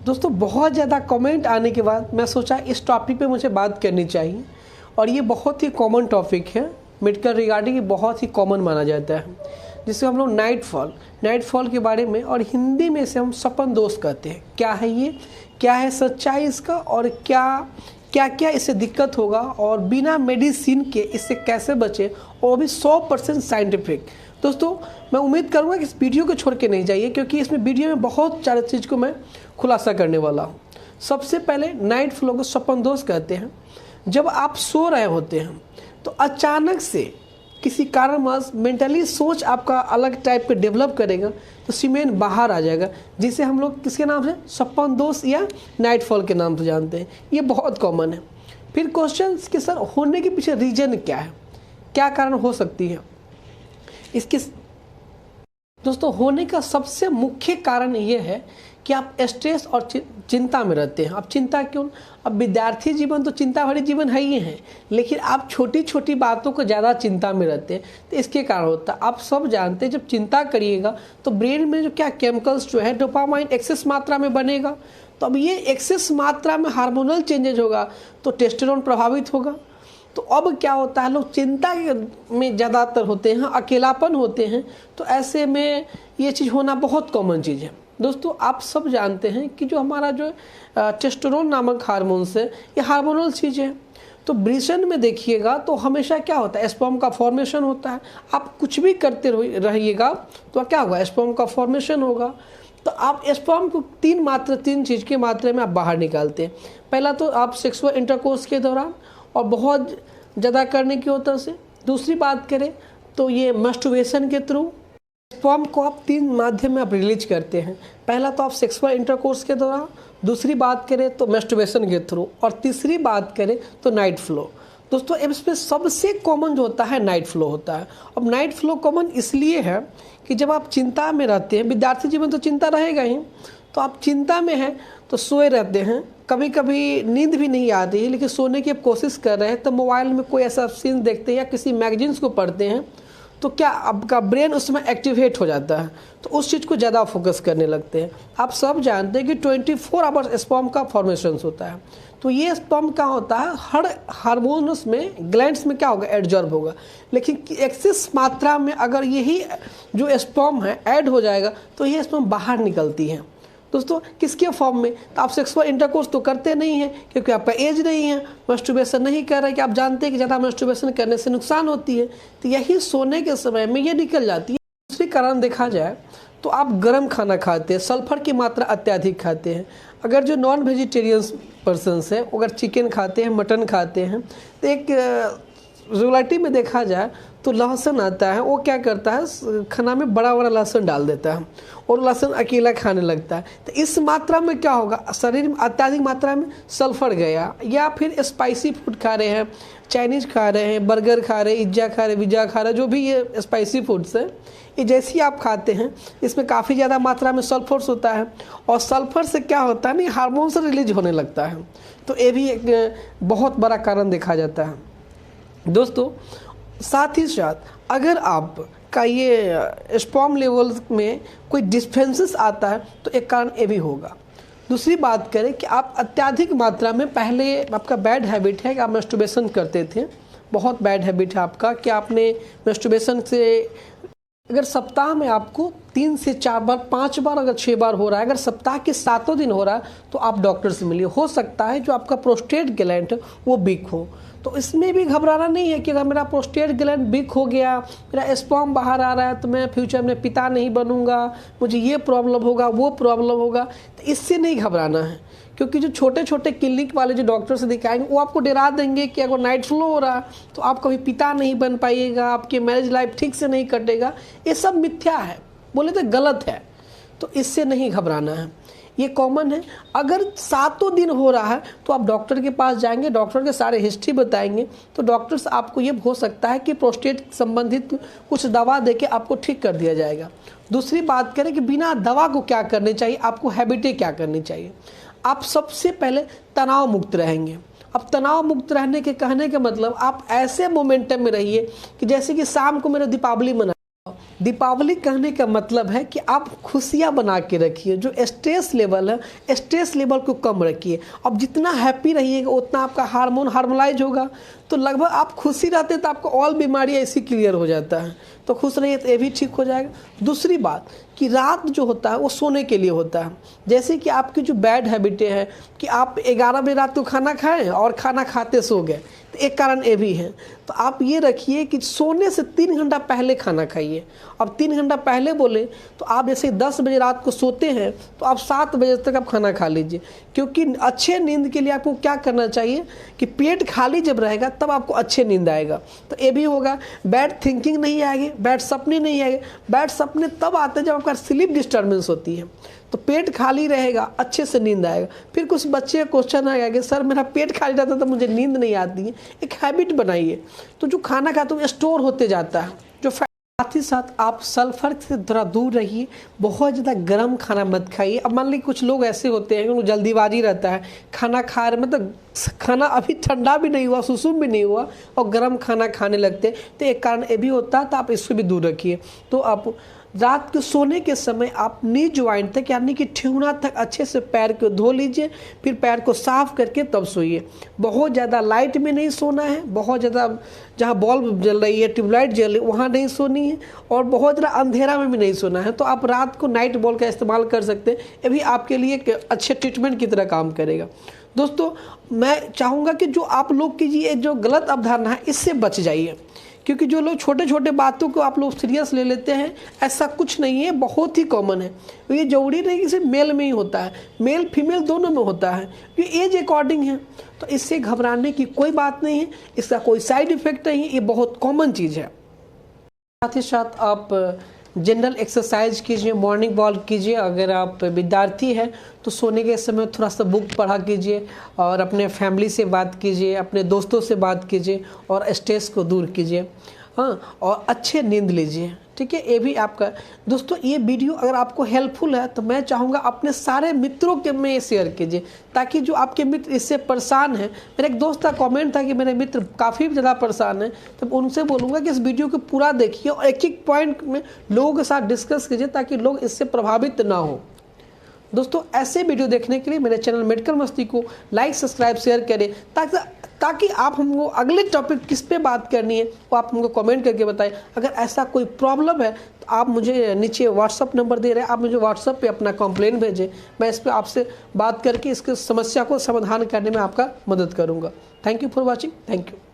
दोस्तों बहुत ज़्यादा कमेंट आने के बाद मैं सोचा इस टॉपिक पे मुझे बात करनी चाहिए और ये बहुत ही कॉमन टॉपिक है, मेडिकल रिगार्डिंग ये बहुत ही कॉमन माना जाता है, जिसे हम लोग नाइट फॉल के बारे में और हिंदी में इसे हम सपन दोष कहते हैं। क्या है ये, क्या है सच्चाई इसका और क्या क्या क्या इससे दिक्कत होगा और बिना मेडिसिन के इससे कैसे बचे, और वो भी 100% साइंटिफिक। दोस्तों मैं उम्मीद करूंगा कि इस वीडियो को छोड़ के नहीं जाइए, क्योंकि इसमें वीडियो में बहुत सारे चीज़ को मैं खुलासा करने वाला हूँ। सबसे पहले नाइट फ्लो को सपन दोष कहते हैं। जब आप सो रहे होते हैं तो अचानक से किसी कारणवश मेंटली सोच आपका अलग टाइप का डेवलप करेगा तो सीमेंट बाहर आ जाएगा, जिसे हम लोग किसके नाम से सपन दोष या नाइट फॉल के नाम से जानते हैं। ये बहुत कॉमन है। फिर क्वेश्चन कि सर होने के पीछे रीजन क्या है, क्या कारण हो सकती है इसके। दोस्तों होने का सबसे मुख्य कारण ये है कि आप स्ट्रेस और चिंता में रहते हैं। अब चिंता क्यों, अब विद्यार्थी जीवन तो चिंता भरी जीवन है ही है, लेकिन आप छोटी छोटी बातों को ज़्यादा चिंता में रहते हैं तो इसके कारण होता है। आप सब जानते हैं जब चिंता करिएगा तो ब्रेन में जो क्या केमिकल्स जो है डोपामाइन एक्सेस मात्रा में बनेगा, तो अब ये एक्सेस मात्रा में हार्मोनल चेंजेज होगा तो टेस्टोस्टेरोन प्रभावित होगा। तो अब क्या होता है, लोग चिंता में ज़्यादातर होते हैं, अकेलापन होते हैं, तो ऐसे में ये चीज़ होना बहुत कॉमन चीज़ है। दोस्तों आप सब जानते हैं कि जो हमारा जो टेस्टोस्टेरोन नामक हार्मोन है ये हार्मोनल चीज़ है। तो ब्रीसन में देखिएगा तो हमेशा क्या होता है, स्पर्म का फॉर्मेशन होता है। आप कुछ भी करते रहिएगा तो क्या होगा, स्पर्म का फॉर्मेशन होगा। तो आप स्पर्म को तीन चीज़ की मात्रा में आप बाहर निकालते हैं। पहला तो आप सेक्सुअल इंटरकोर्स के दौरान और बहुत ज़्यादा करने की वजह से। दूसरी बात करें तो ये मस्टरबेशन के थ्रू स्पर्म को आप 3 माध्यम में आप रिलीज करते हैं। पहला तो आप सेक्सुअल इंटरकोर्स के दौरान, दूसरी बात करें तो मस्टरबेशन के थ्रू, और तीसरी बात करें तो नाइट फ्लो। दोस्तों इसमें सबसे कॉमन जो होता है नाइट फ्लो होता है। अब नाइट फ्लो कॉमन इसलिए है कि जब आप चिंता में रहते हैं, विद्यार्थी जीवन तो चिंता रहेगा ही, तो आप चिंता में हैं तो सोए रहते हैं, कभी कभी नींद भी नहीं आती है लेकिन सोने की कोशिश कर रहे हैं, तो मोबाइल में कोई ऐसा सीन देखते हैं या किसी मैगजीन्स को पढ़ते हैं, तो क्या आपका ब्रेन उस समय एक्टिवेट हो जाता है, तो उस चीज़ को ज़्यादा फोकस करने लगते हैं। आप सब जानते हैं कि 24 आवर्स स्पर्म का फॉर्मेशन होता है। तो ये स्पर्म क्या होता है, हर हार्मोन्स में ग्लैंड्स में क्या होगा, एडजॉर्ब होगा, लेकिन एक्सेस मात्रा में अगर यही जो स्पर्म है ऐड हो जाएगा तो ये स्पर्म बाहर निकलती है। दोस्तों किसके फॉर्म में, तो आप सेक्सुअल इंटरकोर्स तो करते नहीं हैं क्योंकि आपका एज नहीं है, मस्टरबेशन नहीं कर रहे कि आप जानते हैं कि ज़्यादा मस्टरबेशन करने से नुकसान होती है, तो यही सोने के समय में ये निकल जाती है। दूसरी कारण देखा जाए तो आप गर्म खाना खाते हैं, सल्फर की मात्रा अत्यधिक खाते हैं। अगर जो नॉन वेजिटेरियंस पर्सनस है, अगर चिकन खाते हैं, मटन खाते हैं, तो एक रियलिटी में देखा जाए तो लहसुन आता है, वो क्या करता है खाना में बड़ा बड़ा लहसुन डाल देता है और लहसुन अकेला खाने लगता है। तो इस मात्रा में क्या होगा, शरीर में अत्यधिक मात्रा में सल्फर गया। या फिर स्पाइसी फूड खा रहे हैं, चाइनीज़ खा रहे हैं, बर्गर खा रहे हैं, पिज्जा खा रहे हैं, पिज्जा खा रहे हैं, जो भी ये स्पाइसी फूड्स है, ये जैसे ही आप खाते हैं इसमें काफ़ी ज़्यादा मात्रा में सल्फर्स होता है, और सल्फर से क्या होता है, नहीं हार्मोन से रिलीज होने लगता है। तो ये भी एक बहुत बड़ा कारण देखा जाता है। दोस्तों साथ ही साथ अगर आपका ये स्पर्म लेवल में कोई डिस्फेंसेस आता है तो एक कारण ये भी होगा। दूसरी बात करें कि आप अत्यधिक मात्रा में, पहले आपका बैड हैबिट है कि आप मस्टरबेशन करते थे, बहुत बैड हैबिट है आपका कि आपने मस्टरबेशन से, अगर सप्ताह में आपको 3 से 4 बार, 5 बार, अगर 6 बार हो रहा है, अगर सप्ताह के 7 दिन हो रहा है तो आप डॉक्टर से मिलिए। हो सकता है जो आपका प्रोस्टेट ग्लैंड है वो वीक हो, तो इसमें भी घबराना नहीं है कि अगर मेरा प्रोस्टेट ग्लैंड वीक हो गया, मेरा स्पर्म बाहर आ रहा है, तो मैं फ्यूचर में पिता नहीं बनूंगा, मुझे ये प्रॉब्लम होगा, वो प्रॉब्लम होगा, तो इससे नहीं घबराना है। क्योंकि जो छोटे छोटे क्लिनिक वाले जो डॉक्टर से दिखाएंगे वो आपको डरा देंगे कि अगर नाइट फ्लो हो रहा है तो आप कभी पिता नहीं बन पाइएगा, आपकी मैरिज लाइफ ठीक से नहीं कटेगा। ये सब मिथ्या है, बोले तो गलत है, तो इससे नहीं घबराना है, ये कॉमन है। अगर 7 दिन हो रहा है तो आप डॉक्टर के पास जाएंगे, डॉक्टर के सारे हिस्ट्री बताएंगे, तो डॉक्टर से आपको ये हो सकता है कि प्रोस्टेट संबंधित कुछ दवा देके आपको ठीक कर दिया जाएगा। दूसरी बात करें कि बिना दवा को क्या करनी चाहिए, आपको हैबिटें क्या करनी चाहिए। आप सबसे पहले तनाव मुक्त रहेंगे। अब तनाव मुक्त रहने के कहने के मतलब आप ऐसे मोमेंटम में रहिए कि जैसे कि शाम को मेरा दीपावली मना, दीपावली कहने का मतलब है कि आप खुशियाँ बना के रखिए, जो स्ट्रेस लेवल है स्ट्रेस लेवल को कम रखिए। अब जितना हैप्पी रहिएगा उतना आपका हार्मोन हार्मोनाइज होगा, तो लगभग आप खुशी रहते तो आपको ऑल बीमारियाँ ऐसी क्लियर हो जाता है। तो खुश रहिए तो ये भी ठीक हो जाएगा। दूसरी बात कि रात जो होता है वो सोने के लिए होता है। जैसे कि आपकी जो बैड हैबिटें हैं कि आप 11 बजे रात को खाना खाएं और खाना खाते सो गए, तो एक कारण ये भी है। तो आप ये रखिए कि सोने से 3 घंटा पहले खाना खाइए। अब 3 घंटा पहले बोले तो आप जैसे 10 बजे रात को सोते हैं तो आप 7 बजे तक आप खाना खा लीजिए, क्योंकि अच्छे नींद के लिए आपको क्या करना चाहिए कि पेट खाली जब रहेगा तब आपको अच्छे नींद आएगा। तो ये भी होगा। बैड थिंकिंग नहीं आएगी, बैड सपने नहीं आएंगे। बैड सपने तब आते हैं जब आपका स्लीप डिस्टर्बेंस होती है। तो पेट खाली रहेगा, अच्छे से नींद आएगा। फिर कुछ बच्चे का क्वेश्चन आएगा कि सर मेरा पेट खाली रहता तो मुझे नींद नहीं आती है। एक हैबिट बनाइए, तो जो खाना खाते हो स्टोर होते जाता है। जो साथ ही साथ आप सल्फर से थोड़ा दूर रहिए, बहुत ज़्यादा गर्म खाना मत खाइए। अब मान लीजिए कुछ लोग ऐसे होते हैं कि उनको जल्दीबाजी रहता है, खाना खा रहे मतलब खाना अभी ठंडा भी नहीं हुआ, सुसुम भी नहीं हुआ और गर्म खाना खाने लगते, तो एक कारण ये भी होता है। तो आप इससे भी दूर रखिए। तो आप रात के सोने के समय आप नी ज्वाइंट तक यानी कि ठेहुना तक अच्छे से पैर को धो लीजिए, फिर पैर को साफ करके तब सोइए। बहुत ज़्यादा लाइट में नहीं सोना है, बहुत ज़्यादा जहाँ बल्ब जल रही है ट्यूबलाइट जल रही है वहाँ नहीं सोनी है, और बहुत ज़्यादा अंधेरा में भी नहीं सोना है। तो आप रात को नाइट बॉल का इस्तेमाल कर सकते हैं, ये भी आपके लिए एक अच्छे ट्रीटमेंट की तरह काम करेगा। दोस्तों मैं चाहूँगा कि जो आप लोग की ये जो गलत अवधारणा है इससे बच जाइए, क्योंकि जो लोग छोटे छोटे बातों को आप लोग सीरियस ले लेते हैं, ऐसा कुछ नहीं है, बहुत ही कॉमन है। ये जरूरी नहीं कि सिर्फ मेल में ही होता है, मेल फीमेल दोनों में होता है। ये एज अकॉर्डिंग है, तो इससे घबराने की कोई बात नहीं है, इसका कोई साइड इफेक्ट नहीं है, ये बहुत कॉमन चीज़ है। साथ ही साथ आप जनरल एक्सरसाइज कीजिए, मॉर्निंग वॉक कीजिए। अगर आप विद्यार्थी हैं तो सोने के समय थोड़ा सा बुक पढ़ा कीजिए और अपने फैमिली से बात कीजिए, अपने दोस्तों से बात कीजिए और स्ट्रेस को दूर कीजिए। हाँ, और अच्छे नींद लीजिए। ठीक है, ये भी आपका। दोस्तों ये वीडियो अगर आपको हेल्पफुल है तो मैं चाहूँगा अपने सारे मित्रों के में शेयर कीजिए, ताकि जो आपके मित्र इससे परेशान हैं। मेरा एक दोस्त का कमेंट था कि मेरे मित्र काफ़ी ज़्यादा परेशान हैं, तो उनसे बोलूँगा कि इस वीडियो को पूरा देखिए और एक एक पॉइंट में लोगों के साथ डिस्कस कीजिए, ताकि लोग इससे प्रभावित ना हो। दोस्तों ऐसे वीडियो देखने के लिए मेरे चैनल मेडिकल मस्ती को लाइक सब्सक्राइब शेयर करें, ताकि आप हमको अगले टॉपिक किस पे बात करनी है वो आप हमको कमेंट करके बताएं। अगर ऐसा कोई प्रॉब्लम है तो आप मुझे नीचे व्हाट्सअप नंबर दे रहे हैं, आप मुझे व्हाट्सअप पे अपना कंप्लेंट भेजें। मैं इस पर आपसे बात करके इसके समस्या को समाधान करने में आपका मदद करूँगा। Thank you for watching. Thank you.